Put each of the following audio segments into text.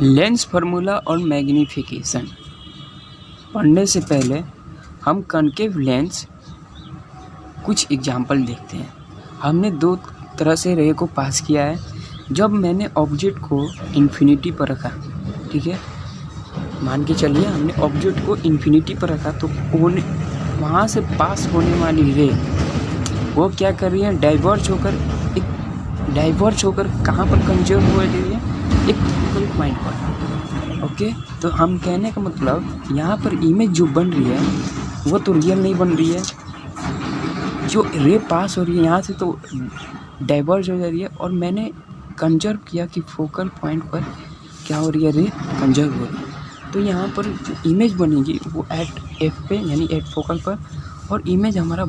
Lens formula और magnification पढ़ने से पहले हम कनकेव लेंस कुछ एग्जाम्पल देखते हैं। हमने दो तरह से रे को पास किया है। जब मैंने ऑब्जेक्ट को इन्फिनिटी पर रखा, ठीक है, मान के चलिए हमने ऑब्जेक्ट को इन्फिनिटी पर रखा, तो वहाँ से पास होने वाली रे वो क्या कर रही है, डाइवर्ज होकर कहाँ पर कंजर्व हो रही है, एक फोकल पॉइंट पर। ओके, तो हम कहने का मतलब यहाँ पर इमेज जो बन रही है वो तो रियल नहीं बन रही है। जो रे पास हो रही है यहाँ से तो डाइवर्ज हो जा रही है, और मैंने कंजर्व किया कि फोकल पॉइंट पर क्या हो रही है, रे कंजर्व हो रही है। तो यहाँ पर जो इमेज बनेगी वो एट एफ पे यानी एट फोकल पर, और इमेज हमारा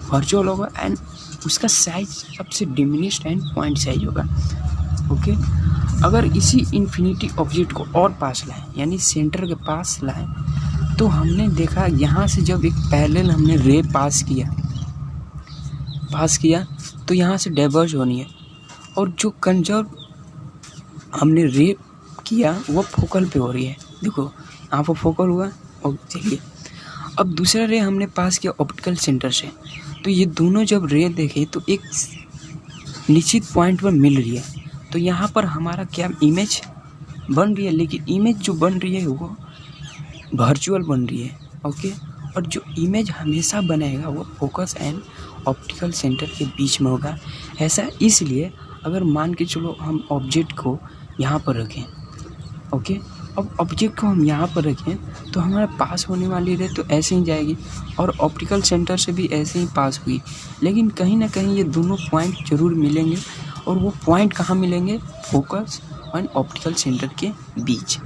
वर्चुअल होगा एंड उसका साइज सबसे डिमिनिश्ड एंड पॉइंट साइज होगा। ओके, अगर इसी इन्फिनिटी ऑब्जेक्ट को और पास लाएं यानी सेंटर के पास लाएं, तो हमने देखा यहाँ से जब एक पैरेलल हमने रे पास किया तो यहाँ से डाइवर्ज होनी है, और जो कंजर्व हमने रे किया वो फोकल पे हो रही है। देखो यहाँ पर फोकल हुआ, और चलिए अब दूसरा रे हमने पास किया ऑप्टिकल सेंटर से, तो ये दोनों जब रे देखे तो एक निश्चित पॉइंट पर मिल रही है। तो यहाँ पर हमारा क्या इमेज बन रही है, लेकिन इमेज जो बन रही है वो वर्चुअल बन रही है। ओके, और जो इमेज हमेशा बनेगा वो फोकस एंड ऑप्टिकल सेंटर के बीच में होगा। ऐसा इसलिए अगर मान के चलो हम ऑब्जेक्ट को यहाँ पर रखें, ओके, अब ऑब्जेक्ट को हम यहाँ पर रखें तो हमारे पास होने वाली रे तो ऐसे ही जाएगी, और ऑप्टिकल सेंटर से भी ऐसे ही पास हुई, लेकिन कहीं ना कहीं ये दोनों पॉइंट जरूर मिलेंगे, और वो पॉइंट कहाँ मिलेंगे, फोकस एंड ऑप्टिकल सेंटर के बीच।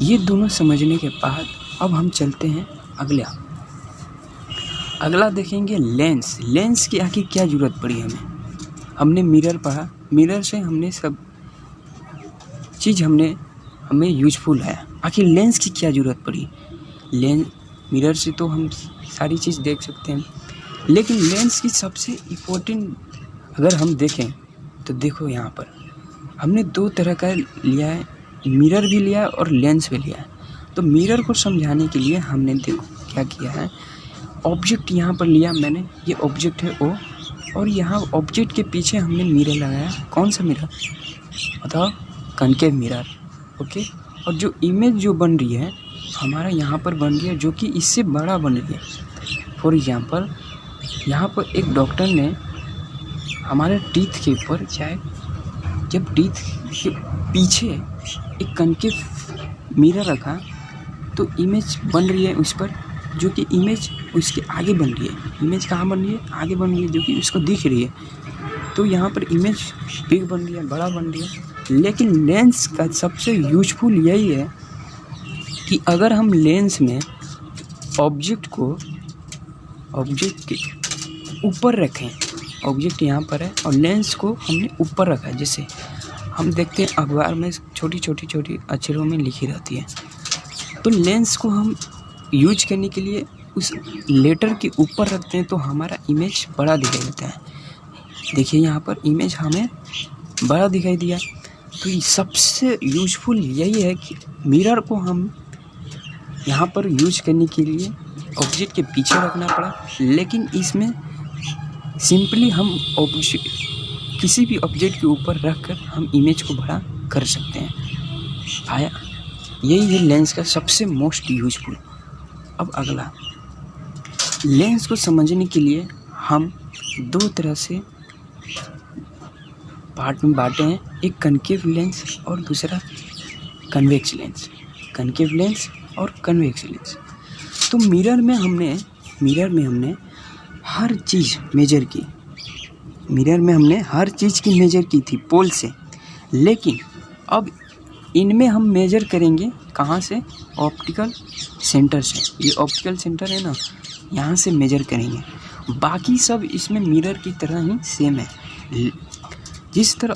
ये दोनों समझने के बाद अब हम चलते हैं अगला देखेंगे लेंस की आखिर क्या ज़रूरत पड़ी हमें। हमने मिरर पढ़ा, मिरर से हमने सब चीज़ हमें यूजफुल है। आखिर लेंस की क्या ज़रूरत पड़ी। मिरर से तो हम सारी चीज़ देख सकते हैं, लेकिन लेंस की सबसे इम्पोर्टेंट अगर हम देखें तो देखो यहाँ पर हमने दो तरह का लिया है, मिरर भी लिया है और लेंस भी लिया है। तो मिरर को समझाने के लिए हमने देखो क्या किया है, ऑब्जेक्ट यहाँ पर लिया मैंने, ये ऑब्जेक्ट है ओ, और यहाँ ऑब्जेक्ट के पीछे हमने मिरर लगाया। कौन सा मिरर बताओ, कनकेव मिरर। ओके, और जो इमेज जो बन रही है हमारा यहाँ पर बन रही है, जो कि इससे बड़ा बन रही है। फॉर एग्जांपल यहाँ पर एक डॉक्टर ने हमारे टीथ के ऊपर चाहे जब टीथ के पीछे एक कनकेव मिरर रखा तो इमेज बन रही है उस पर, जो कि इमेज उसके आगे बन रही है। इमेज कहाँ बन रही है, आगे बन रही है, जो कि उसको दिख रही है। तो यहाँ पर इमेज बिग बन रही है, बड़ा बन रही है। लेकिन लेंस का सबसे यूजफुल यही है कि अगर हम लेंस में ऑब्जेक्ट के ऊपर रखें, ऑब्जेक्ट यहाँ पर है और लेंस को हमने ऊपर रखा है, जैसे हम देखते हैं अखबार में छोटी छोटी अक्षरों में लिखी रहती है, तो लेंस को हम यूज करने के लिए उस लेटर के ऊपर रखते हैं तो हमारा इमेज बड़ा दिखाई देता है। देखिए यहाँ पर इमेज हमें बड़ा दिखाई दिया। तो ये सबसे यूजफुल यही है कि मिरर को हम यहाँ पर यूज करने के लिए ऑब्जेक्ट के पीछे रखना पड़ा, लेकिन इसमें सिंपली हम किसी भी ऑब्जेक्ट के ऊपर रखकर हम इमेज को बड़ा कर सकते हैं। आया, यही है लेंस का सबसे मोस्ट यूजफुल। अब अगला, लेंस को समझने के लिए हम दो तरह से पार्ट में बांटे हैं, एक कनकेव लेंस और दूसरा कन्वेक्स लेंस। कनकेव लेंस और कन्वेक्स लेंस। तो मिरर में हमने हर चीज़ मेजर की, मेजर की थी पोल से, लेकिन अब इनमें हम मेजर करेंगे कहाँ से, ऑप्टिकल सेंटर से। ये ऑप्टिकल सेंटर है ना, यहाँ से मेजर करेंगे। बाकी सब इसमें मिरर की तरह ही सेम है। जिस तरह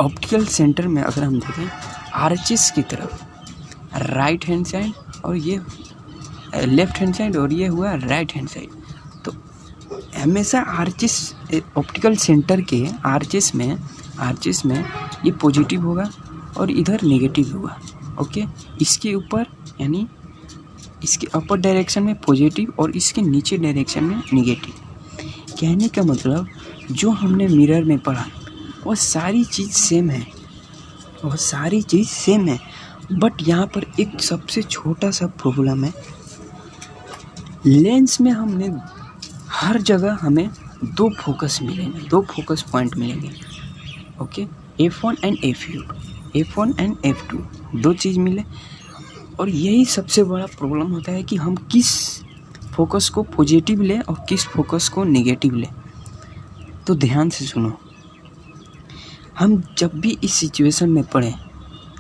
ऑप्टिकल सेंटर में अगर हम देखें आर्चेस की तरफ राइट हैंड साइड और ये लेफ्ट हैंड साइड और ये हुआ राइट हैंड साइड, तो हमेशा आर्चेस ऑप्टिकल सेंटर के आर्चेस में ये पॉजिटिव होगा और इधर नेगेटिव होगा। ओके, इसके ऊपर यानी इसके अपर डायरेक्शन में पॉजिटिव और इसके नीचे डायरेक्शन में नेगेटिव। कहने का मतलब जो हमने मिरर में पढ़ा वो सारी चीज़ सेम है, वो सारी चीज़ सेम है, बट यहाँ पर एक सबसे छोटा सा प्रॉब्लम है। लेंस में हमने हर जगह हमें दो फोकस मिलेंगे, दो फोकस पॉइंट मिलेंगे। Okay, F1 and F1 and F2 दो चीज़ मिले, और यही सबसे बड़ा प्रॉब्लम होता है कि हम किस फोकस को पॉजिटिव लें और किस फोकस को नेगेटिव लें। तो ध्यान से सुनो, हम जब भी इस सिचुएशन में पढ़ें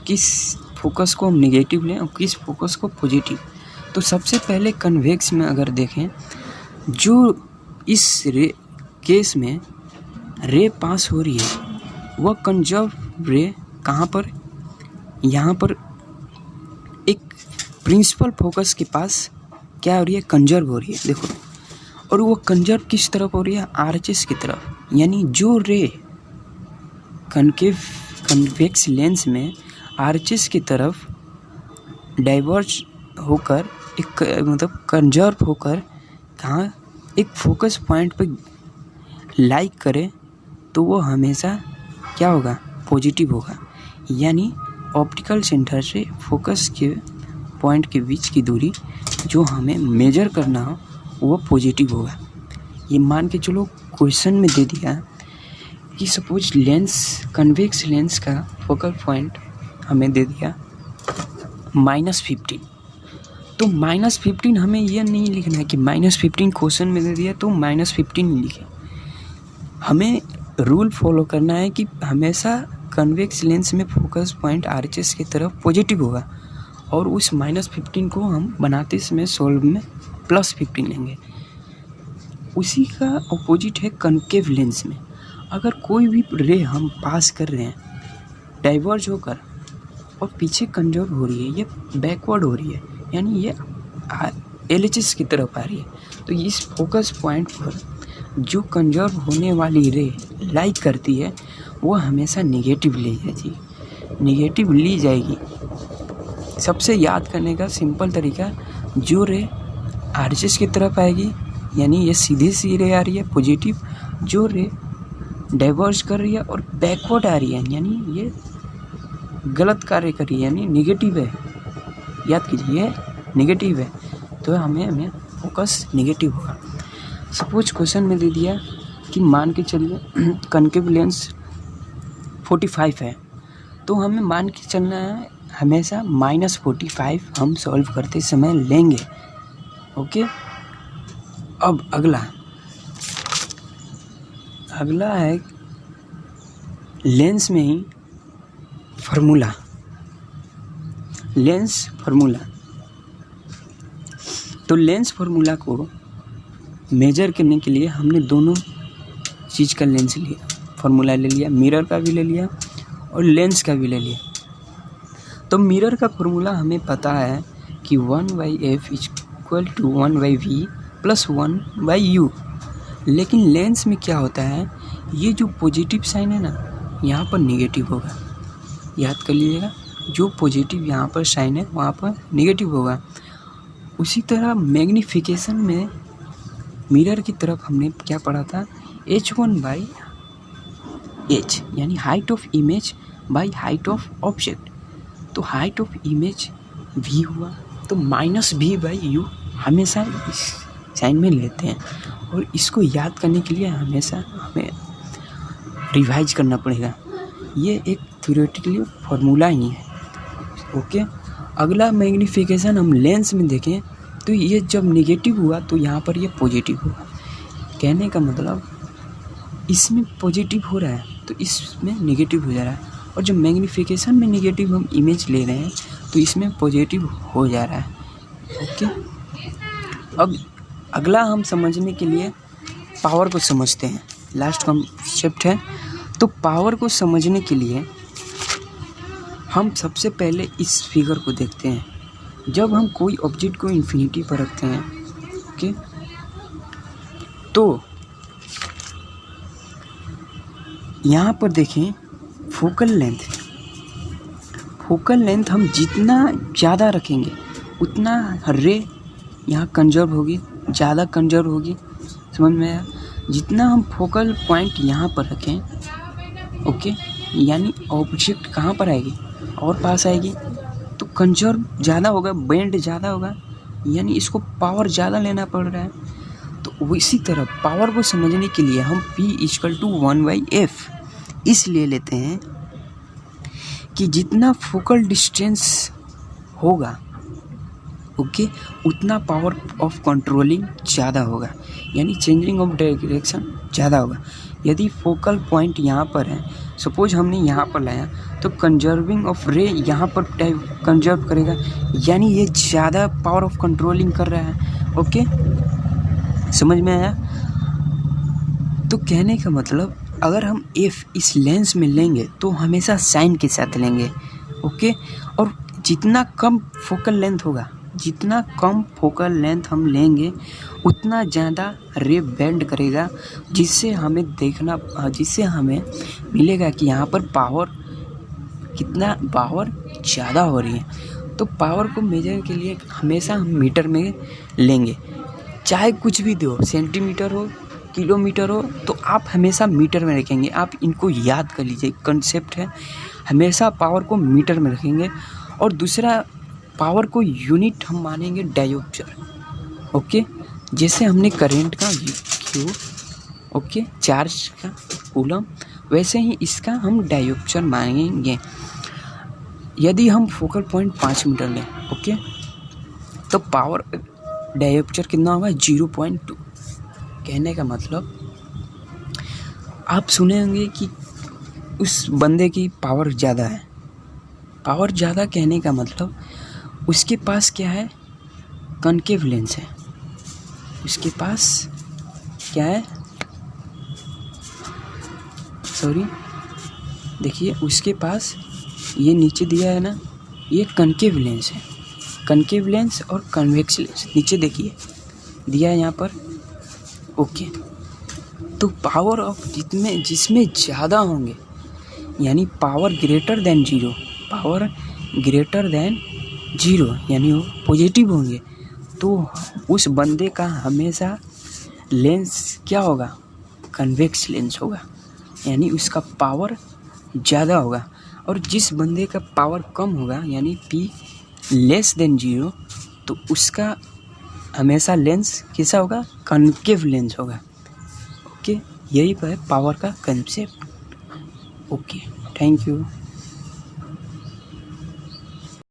किस फोकस को हम नेगेटिव लें और किस फोकस को पॉजिटिव, तो सबसे पहले कन्वेक्स में अगर देखें, जो इस केस में रे पास हो रही है वह कंजर्व रे कहाँ पर, यहाँ पर एक प्रिंसिपल फोकस के पास क्या हो रही है, कंजर्व हो रही है। देखो, और वो कंजर्व किस तरफ हो रही है, आरएचएस की तरफ। यानी जो रे कन्वेक्स लेंस में आरएचएस की तरफ डाइवर्ज होकर एक मतलब कंजर्व होकर कहाँ एक फोकस पॉइंट पे लाइक करे, तो वो हमेशा क्या होगा, पॉजिटिव होगा। यानी ऑप्टिकल सेंटर से फोकस के पॉइंट के बीच की दूरी जो हमें मेजर करना हो वो पॉजिटिव होगा। ये मान के चलो क्वेश्चन में दे दिया कि सपोज लेंस कन्वेक्स लेंस का फोकल पॉइंट हमें दे दिया -15, तो -15 हमें यह नहीं लिखना है कि -15 क्वेश्चन में दे दिया तो -15 लिखे। हमें रूल फॉलो करना है कि हमेशा कन्वेक्स लेंस में फोकस पॉइंट आरएचएस की तरफ पॉजिटिव होगा, और उस -15 को हम बनाते समय सॉल्व में +15 लेंगे। उसी का अपोजिट है कनकेव लेंस में। अगर कोई भी रे हम पास कर रहे हैं डाइवर्ज होकर और पीछे कंजर्व हो रही है, ये बैकवर्ड हो रही है, यानी ये एलएचएस की तरफ आ रही है, तो इस फोकस पॉइंट पर जो कंजर्व होने वाली रे लाइक करती है वो हमेशा नेगेटिव ली जाएगी। सबसे याद करने का सिंपल तरीका, जो रे आरएचएस की तरफ आएगी यानी ये सीधे सी रे आ रही है पॉजिटिव, जो रे डाइवर्ज कर रही है और बैकवर्ड आ रही है यानी ये गलत कार्य कर रही है यानी नेगेटिव है। याद कीजिए ये नेगेटिव है, तो हमें फोकस नेगेटिव होगा। सपोज क्वेश्चन में दे दिया कि मान के चलिए कनकेव लेंस 45 है, तो हमें मान के चलना है हमेशा -45 हम सॉल्व करते समय लेंगे। ओके, अब अगला है लेंस में ही लेंस फार्मूला। तो लेंस फार्मूला को मेजर करने के लिए हमने दोनों चीज़ का लेंस लिया, फार्मूला ले लिया, मिरर का भी ले लिया और लेंस का भी ले लिया। तो मिरर का फार्मूला हमें पता है कि 1/f = 1/v + 1/u। लेकिन लेंस में क्या होता है, ये जो पॉजिटिव साइन है ना यहाँ पर नेगेटिव होगा। याद कर लीजिएगा, जो पॉजिटिव यहाँ पर साइन है वहाँ पर नेगेटिव होगा। उसी तरह मैग्नीफिकेशन में मिरर की तरफ हमने क्या पढ़ा था, h1/h यानी height of image by height of object. तो हाइट ऑफ इमेज v हुआ, तो -v/u हमेशा इस साइन में लेते हैं, और इसको याद करने के लिए हमेशा हमें रिवाइज करना पड़ेगा। ये एक थ्योरेटिकली फार्मूला ही है। ओके, अगला मैग्नीफिकेशन हम लेंस में देखें तो ये जब नेगेटिव हुआ तो यहाँ पर ये पॉजिटिव हुआ। कहने का मतलब इसमें पॉजिटिव हो रहा है तो इसमें नेगेटिव हो जा रहा है, और जब मैग्नीफिकेशन में नेगेटिव हम इमेज ले रहे हैं तो इसमें पॉजिटिव हो जा रहा है। ओके, अब अगला हम समझने के लिए पावर को समझते हैं। लास्ट कॉन्सेप्ट है, तो पावर को समझने के लिए हम सबसे पहले इस फिगर को देखते हैं। जब हम कोई ऑब्जेक्ट को इन्फिनिटी पर रखते हैं, ओके, तो यहाँ पर देखें फोकल लेंथ फोकल लेंथ हम जितना ज़्यादा रखेंगे उतना रे यहाँ कंजर्व होगी, ज़्यादा कंजर्व होगी। समझ में आया? जितना हम फोकल पॉइंट यहाँ पर रखें, ओके, यानी ऑब्जेक्ट कहाँ पर आएगी और पास आएगी तो कंजर्व ज़्यादा होगा, बेंड ज़्यादा होगा, यानी इसको पावर ज़्यादा लेना पड़ रहा है। तो इसी तरह पावर को समझने के लिए हम P = 1/f इसलिए लेते हैं कि जितना फोकल डिस्टेंस होगा, ओके, उतना पावर ऑफ कंट्रोलिंग ज़्यादा होगा, यानी चेंजिंग ऑफ डायरेक्शन ज़्यादा होगा। यदि फोकल पॉइंट यहाँ पर है, सपोज हमने यहाँ पर लाया तो कंजर्विंग ऑफ रे यहाँ पर कंजर्व करेगा, यानी ये ज़्यादा पावर ऑफ कंट्रोलिंग कर रहा है। ओके, समझ में आया? तो कहने का मतलब अगर हम f इस लेंस में लेंगे तो हमेशा साइन के साथ लेंगे, ओके, और जितना कम फोकल लेंथ होगा, जितना कम फोकल लेंथ हम लेंगे उतना ज़्यादा रे बेंड करेगा, जिससे हमें मिलेगा कि यहाँ पर पावर ज़्यादा हो रही है। तो पावर को मेजर के लिए हमेशा हम मीटर में लेंगे, चाहे कुछ भी दो, सेंटीमीटर हो, किलोमीटर हो, तो आप हमेशा मीटर में रखेंगे। आप इनको याद कर लीजिए, कंसेप्ट है, हमेशा पावर को मीटर में रखेंगे। और दूसरा, पावर को यूनिट हम मानेंगे डायोप्टर, ओके, जैसे हमने करंट का क्यू, ओके, चार्ज का कूलम, वैसे ही इसका हम डायोप्टर मानेंगे। यदि हम फोकल पॉइंट 5 मीटर लें, ओके, तो पावर डायोप्टर कितना होगा? 0.2। कहने का मतलब आप सुने होंगे कि उस बंदे की पावर ज़्यादा है। पावर ज़्यादा कहने का मतलब उसके पास क्या है? कनकेव लेंस है। उसके पास क्या है? देखिए, उसके पास ये नीचे दिया है ना, ये कनकेव लेंस है। कनकेव लेंस और कन्वेक्स लेंस नीचे देखिए दिया है यहाँ पर, ओके। तो पावर ऑफ जिसमें ज़्यादा होंगे, यानी पावर ग्रेटर देन जीरो, यानी वो पॉजिटिव होंगे, तो उस बंदे का हमेशा लेंस क्या होगा? कन्वेक्स लेंस होगा, यानी उसका पावर ज़्यादा होगा। और जिस बंदे का पावर कम होगा, यानी P <<0 0, तो उसका हमेशा लेंस कैसा होगा? कनकेव लेंस होगा, ओके। यही है पावर का कंसेप्ट, ओके। Thank you.